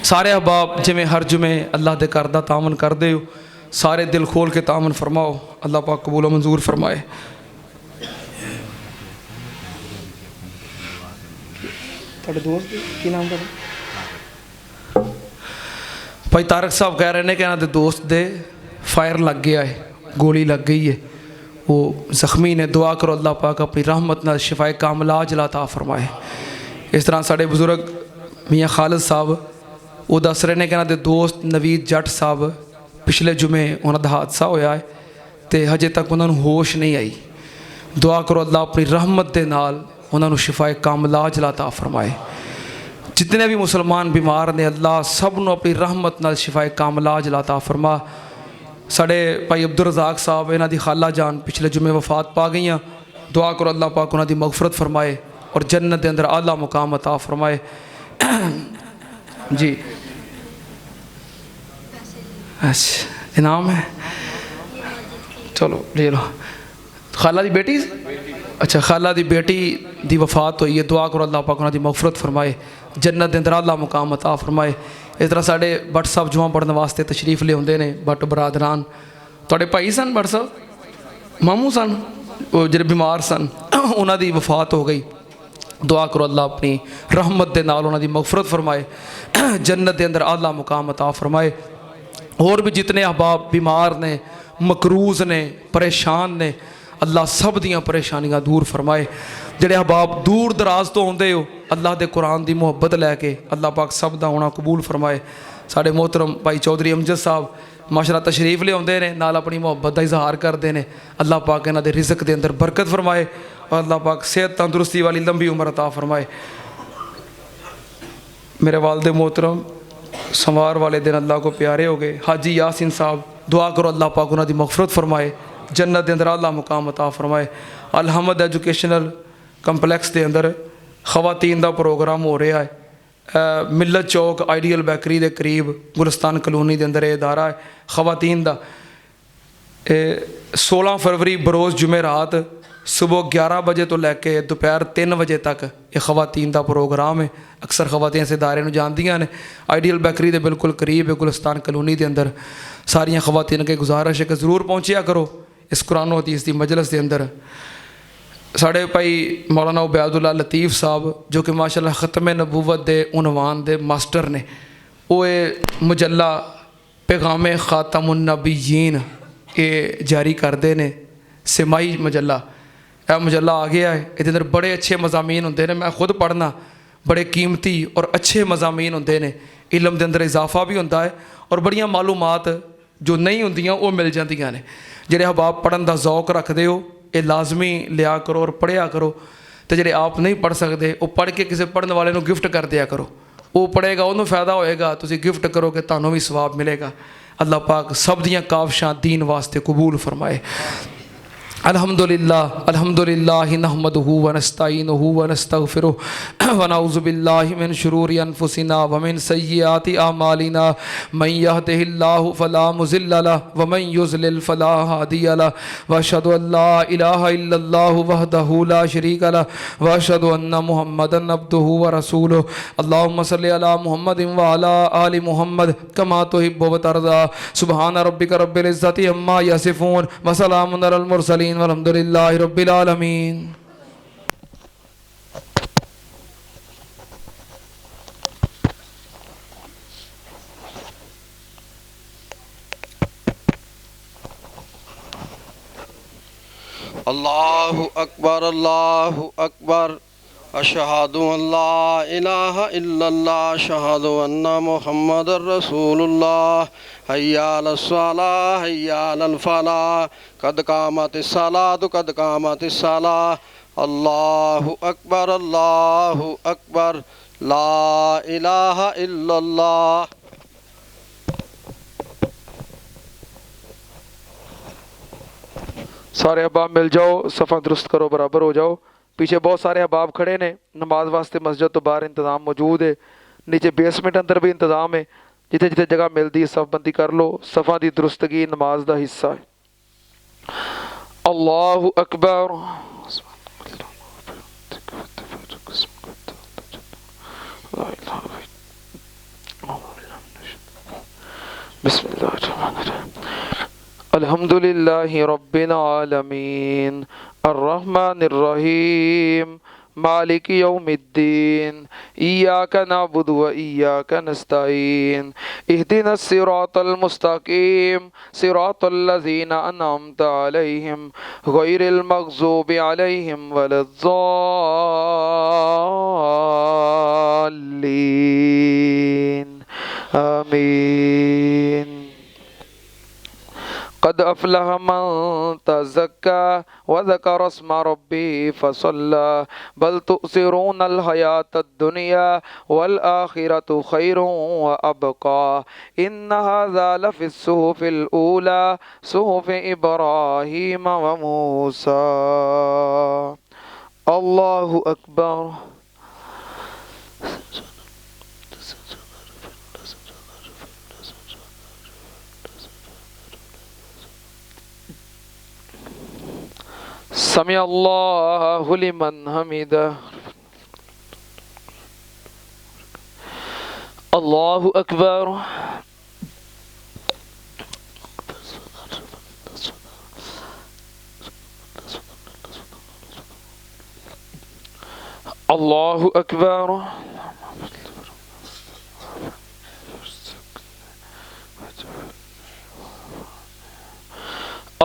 सारे अहबाब जिमें हर जुमे अल्लाह दे घर दा तामन करदे हो, सारे दिल खोल के तामन फरमाओ, अल्लाह पाक कबूल मंजूर फरमाए। दोस्त की नाम भाई तारक साहब कह रहे हैं कि इन्होंने दोस्त दे फायर लग गया है, गोली लग गई है, वो जख्मी ने। दुआ करो अल्लाह पाक अपनी रहमत नाल शिफाए कामला अजला ता फरमाए। इस तरह साढ़े बुजुर्ग मियाँ खालिद साहब वो दस रहे हैं कि इन्होंने दोस्त नवीद जट साहब पिछले जुमे उन्होंने हादसा होया है तो हजे तक उन्होंने होश नहीं आई। दुआ करो अल्लाह अपनी रहमत के नाल उन्होंने शिफाए कामला अजला ता फरमाए। जितने भी मुसलमान बीमार ने अल्लाह सब नूं अपनी रहमत नाल शिफाए कामला अजला ता फरमा। साढ़े भाई अब्दुल रज़ाक साहब इन्हां दी खाला जान पिछले जुमे वफात पा गई। दुआ करो अल्लाह पाक उन्हां दी मगफरत फरमाए और जन्नत के अंदर आला मुकाम अता फरमाए। जी अच्छा इनाम है, चलो ले लो। खाला दी बेटी, अच्छा खाला दी बेटी दी वफात हुई है। दुआ करो अल्लाह पाक उन्हां दी मगफरत फरमाए, जन्नत के अंदर आला मुकाम अता फरमाए। इस तरह साढ़े भट्ट साहब जुआ पढ़ने वास्ते तशरीफ लियाते हैं। भट्ट बरादरान थोड़े भाई सन, भट्ट साहब मामू सन, वो जो बीमार सन, उन्हों की वफात हो गई। दुआ करो अल्लाह अपनी रहमत के नाल उन्हों की मगफरत फरमाए, जन्नत के अंदर आला मुकाम अता फरमाए। और भी जितने अहबाब बीमार ने, मकरूज ने, परेशान ने, अल्लाह सब दियाँ परेशानियां दूर फरमाए। जेड़े अहबाब दूर दराज तो आते हो अल्लाह के कुरान की मुहब्बत लैके अल्लाह पाक सब का आना कबूल फरमाए। साढ़े मोहतरम भाई चौधरी अमजद साहब माशाअल्लाह तशरीफ लियाते हैं, नाल अपनी मुहब्बत का इजहार करते हैं। अल्लाह पाक इन्हां दे रिज़्क के अंदर बरकत फरमाए और अल्लाह पाक सेहत तंदुरुस्ती वाली लंबी उम्र अता फरमाए। मेरे वालदे मोहतरम संवार वाले दिन अल्लाह को प्यारे हो गए, हाजी यासिन साहब। दुआ करो अल्लाह पाक उन्हां दी मगफरत फरमाए, जन्नत के अंदर आला मुकाम अता फरमाए। अलहमद एजुकेशनल कंपलैक्स के अंदर खवातीन का प्रोग्राम हो रहा है। मिलत चौक आइडियल बैकरी के करीब गुलस्तान कलोनी के अंदर ये इदारा है खवातीन का। 16 फरवरी बरोज़ जुमेरात सुबह 11 बजे तो लैके दोपहर 3 बजे तक ये खवातीन का प्रोग्राम है। अक्सर खवातीन इस इदारे में जानदियाँ ने, आइडियल बैकरी के बिल्कुल करीब है गुलस्तान कलोनी के अंदर। सारिया खवातीन के गुजारिश है कि ज़रूर पहुँचा करो इस कुरान हदीस की मजलिस के अंदर। साढ़े भाई मौलाना उबैदुल्ला लतीफ़ साहब जो कि माशाअल्लाह ख़त्म नबूवत के उनवान दे मास्टर ने, वो मजला पैगाम ख़ातमुन नबीयीन ये जारी करते हैं। सिमाही मजला, यह मजला आ गया है। ये अंदर बड़े अच्छे मज़ामीन होंगे ने, मैं खुद पढ़ना, बड़े कीमती और अच्छे मज़ामीन होंगे ने। इलम के अंदर इजाफा भी होता है और बड़ियाँ मालूमात जो नहीं होंदियाँ वो मिल जांदियां ने। जेड़े अहबाब पढ़न का जौक रखते हो ये लाजमी लिया करो और पढ़िया करो। तो जेड़े आप नहीं पढ़ सकते वो पढ़ के किसी पढ़ने वाले को गिफ्ट कर दिया करो, वो पढ़ेगा उन्होंने फ़ायदा होएगा, तुसी गिफ्ट करोगे तुहानू भी सवाब मिलेगा। अल्लाह पाक सब दियाँ काविशां दीन वास्ते कबूल फरमाए। अल्हम्दुलिल्लाह अल्हम्दुलिल्लाहि नहमदुहु व नस्तईनुहु व नस्तगफिरुहु व नऊज़ु बिल्लाहि मिन शुरूरि अनफुसिना व मिन सय्यिआति अमालिना मन यहदिहिल्लाहु फला मुज़िल्ल लहु व मन युज़लिल फला हादिय लहु व अशहदु अल्ला इलाहा इल्लल्लाहु वहदहु ला शरीका लहु व अशहदु अन्ना मुहम्मदन अब्दुहु व रसूलुहु। अल्लाहुम्मा सल्लि अला मुहम्मदिन व अला आलि मुहम्मद कमा तुहिब्बु व तर्दा। सुब्हान रब्बिका रब्बिल इज़्ज़ति अम्मा यसिफून व सलामुन अलल मुरसलीन वल्हम्दुलिल्लाहि रब्बिल आलमीन। अल्लाहु अकबर अशहदु अल्ला इलाहा इल्लल्लाह अशहदु अन्ना मुहम्मदुर रसूलुल्लाह हय्या अलस सलाह हय्या अलल फलाह कद कामतिस सलातु कद कामतिस सलाह। अल्लाहु अकबर ला इलाहा इल्लल्लाह। सारे अहबाब मिल जाओ, सफ़ा दुरुस्त करो, बराबर हो जाओ। पीछे बहुत सारे अहबाब खड़े ने, नमाज वास्ते मस्जिद तो बाहर इंतज़ाम मौजूद है, नीचे बेसमेंट अंदर भी इंतज़ाम है। जिथे जिथे जगह मिलती है सब बंदी कर लो, सफ़ा की दुरुस्तगी नमाज का हिस्सा है। अल्लाहु अकबर अल्हम्दुलिल्लाहि रब्बिल आलमीन अर्रहमानिर रहीम मालिक यौमिद्दीन इय्याका नअबुदु व इय्याका नस्तईन इहदिनस सिरातल मुस्तकीम सिरातल लज़ीना अनअमता अलैहिम गैरिल मग़ज़ूबि अलैहिम वलद्दाल्लीन आमीन। क़द अफ़लह मन तज़क्का व ज़करा अस्मा रब्बिही फ़सल्ला बल तु'सिरूनल हयातद दुनिया वल आखिरतु खैरुन व अबक़ा इन्न हाज़ा लफ़िस सुहुफ़िल ऊला सुहुफ़ि इब्राहीम व मूसा। अल्लाहु अकबर। समी अल्लाहु लिमन हमिदा। अल्लाहु अकबर। अल्लाहु अकबर।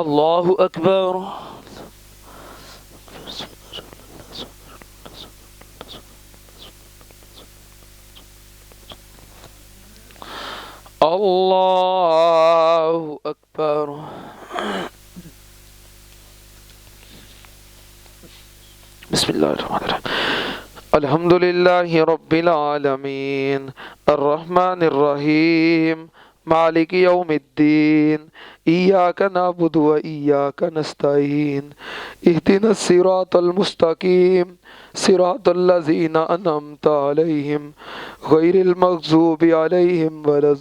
अल्लाहु अकबर। अल्लाहु अकबर। बिस्मिल्लाहिर्रहमानिर्रहीम अल्हम्दुलिल्लाहि रब्बिल आलमीन अर्रहमानिर रहीम मालिक यौमिद्दीन इय्याका नअबुदु व इय्याका नस्तईन इहदिनस सिरातल मुस्तकीम सिरातल लज़ीना अनअमता अलैहिम गैरिल मग़ज़ूबि अलैहिम वलद्दाल्लीन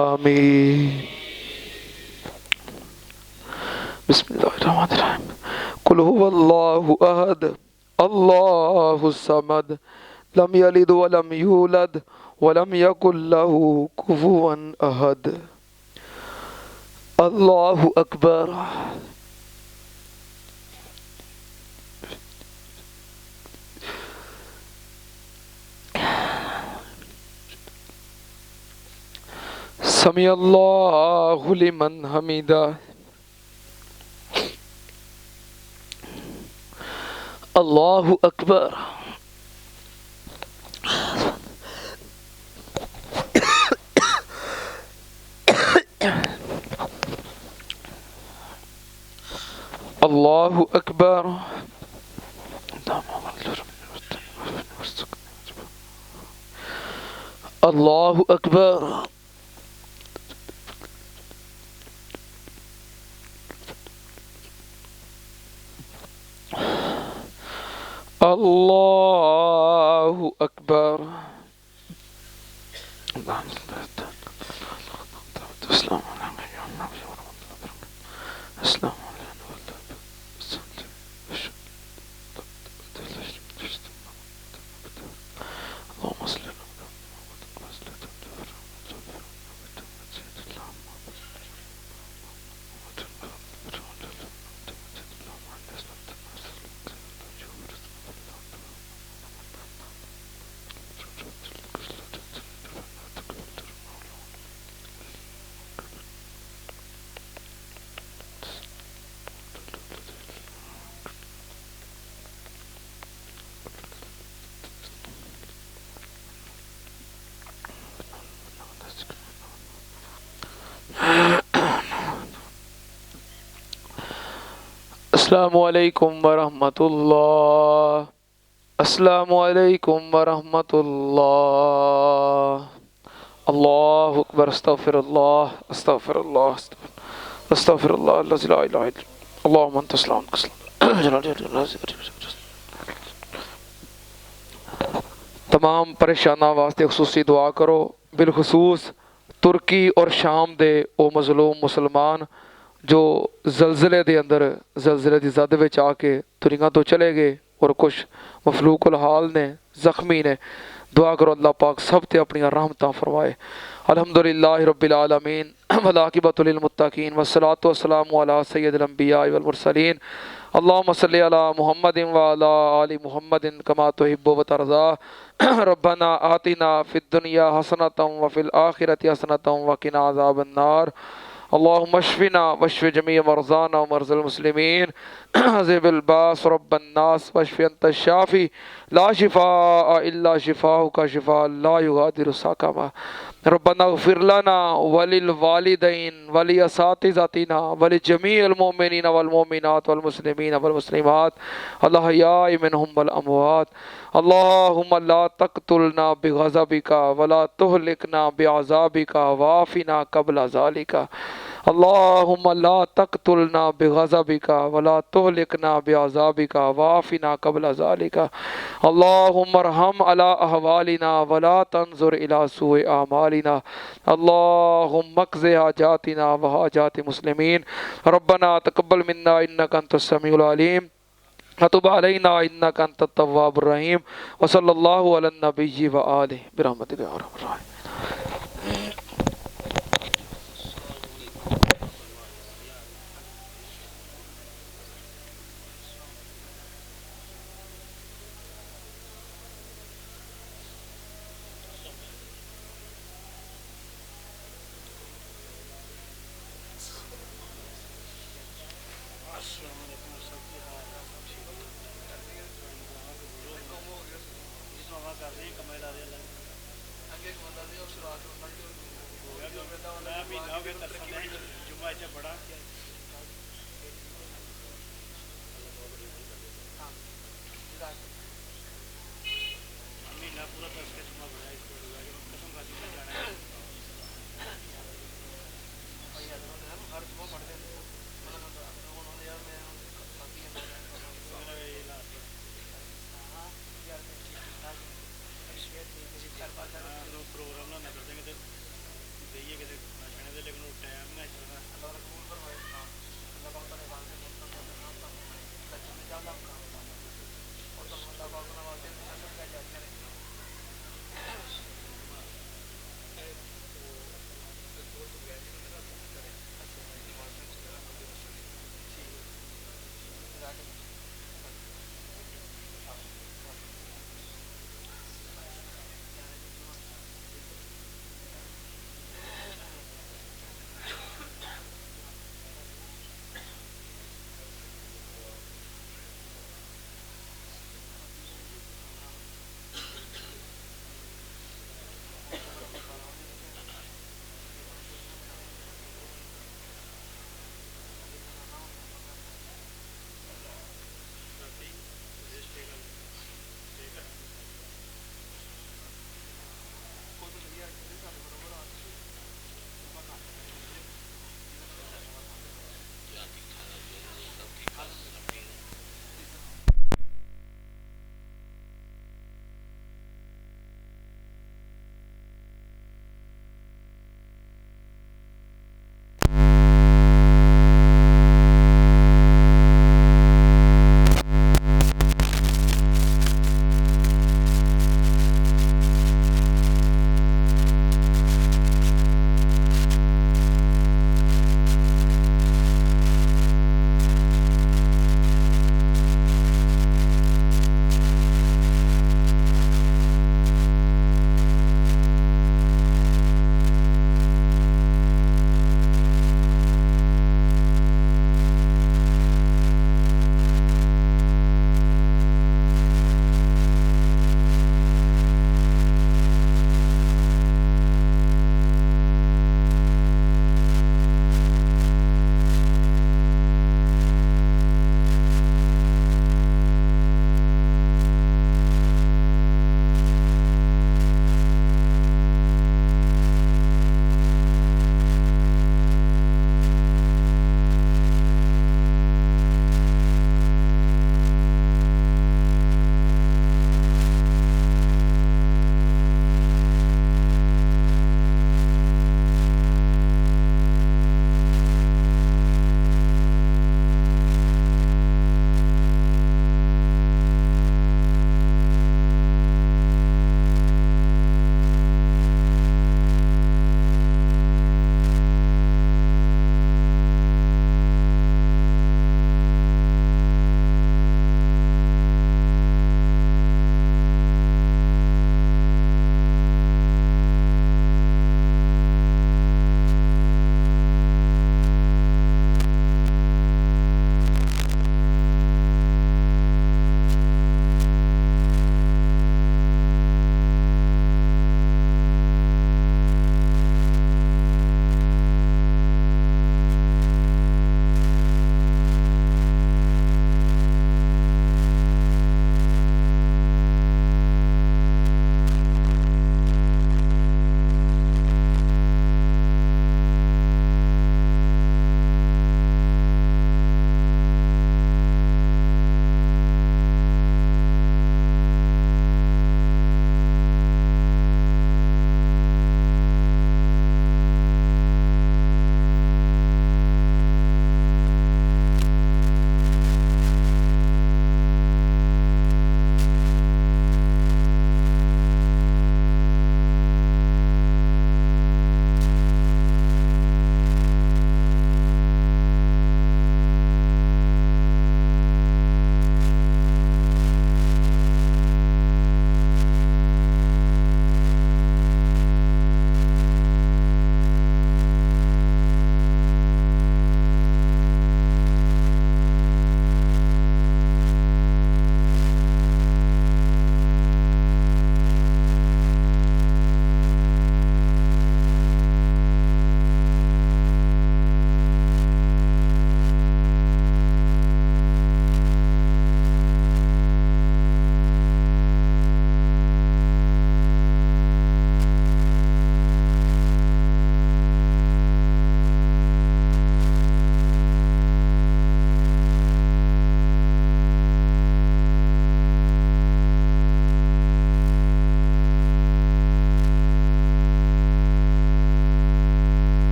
आमीन। बिस्मिल्लाहिर्रहमानिर्रहीम कुल हुवल्लाहु अहद अल्लाहुस समद लम यलिद व लम यूलद व लम यकुल लहू कुफुवन अहद। अल्लाहु अकबर। समी अल्लाहु लिमन हमिदा। अल्लाहु अकबर। अल्लाहु अकबर। अल्लाहु अकबर। अल्लाहु अकबर। अस्सलामु अलैकुम वरहमतुल्लाह। अस्सलामु अलैकुम वरहमतुल्लाह। अल्लाहु अकबर। अस्तगफिरुल्लाह अस्तगफिरुल्लाह अस्तगफिरुल्लाह अल्लज़ी ला इलाहा इल्ला अल्लाहुम्मा अंता सलाम। तमाम परेशाना वास्ते खुसूसी दुआ करो, बिलखुसूस तुर्की और शाम दे ओ मजलूम मुसलमान जो जलजिले के अंदर जलजिले की जद में आके दुनिया तो चले गए और कुछ मफलूकुल हाल ने जख्मी ने। दुआ करो अल्लाह पाक सब ते अपनी रहमतां फरमाए। अल्हम्दुलिल्लाहि रब्बिल आलमीन वल आकिबतु लिल मुत्तकीन वस्सलातु वस्सलामु अला सय्यिदिल अंबिया वल मुरसलीन। अल्लाहुम्मा सल्लि अला मुहम्मदिन व अला आलि मुहम्मदिन कमा तुहिब्बु व तर्ज़ा। रब्बना आतिना फिद दुनिया हसनतम व फिल आखिरति हसनतम व किना अज़ाबन नार। अल्लाहुम्मा अश्फिना वश्फि जमी मरज़ाना व मरज़ल मुस्लिमीन। अज़िबिल बास रब्बन नास वश्फि अंत शाफी ला शिफा इल्ला शिफाउका शिफा ला युगादिरु सक़मा। रब्बना इग़फिर लना वलिल वालिदैन वलि असातिज़ातिना वलि जमीइल मोमिनीन वल मोमिनात वल मुस्लिमीन वल मुस्लिमात अल अहयाइ मिनहुम वल अमवात। अल्लाहुम्मा ला तक़तुलना बिग़ज़बिका वला तुहलिकना बिअज़ाबिका वाफ़िना क़ब्ल ज़ालिका। अल्लाहुम्मा ला तक़तुलना बिग़ज़बिका वला तुहलिकना बिअज़ाबिका वाफ़िना क़ब्ल ज़ालिका। अल्लाहुम्मा अरहम अला अहवालिना वला तंज़ुर इला सूइ आमालिना। अल्लाहुम्मा क़ज़ि हाजातिना व हाजाति मुस्लिमीन। रब्बना तक़ब्बल मिन्ना इन्नका अंतस समीउल अलीम वतुब अलैना इन्नका अंतत तव्वाबुर रहीम। व सल्लल्लाहु अला नबिय्यि व आलिहि बिरहमतिका या अरहमर राहिमीन। जुम्मा बड़ा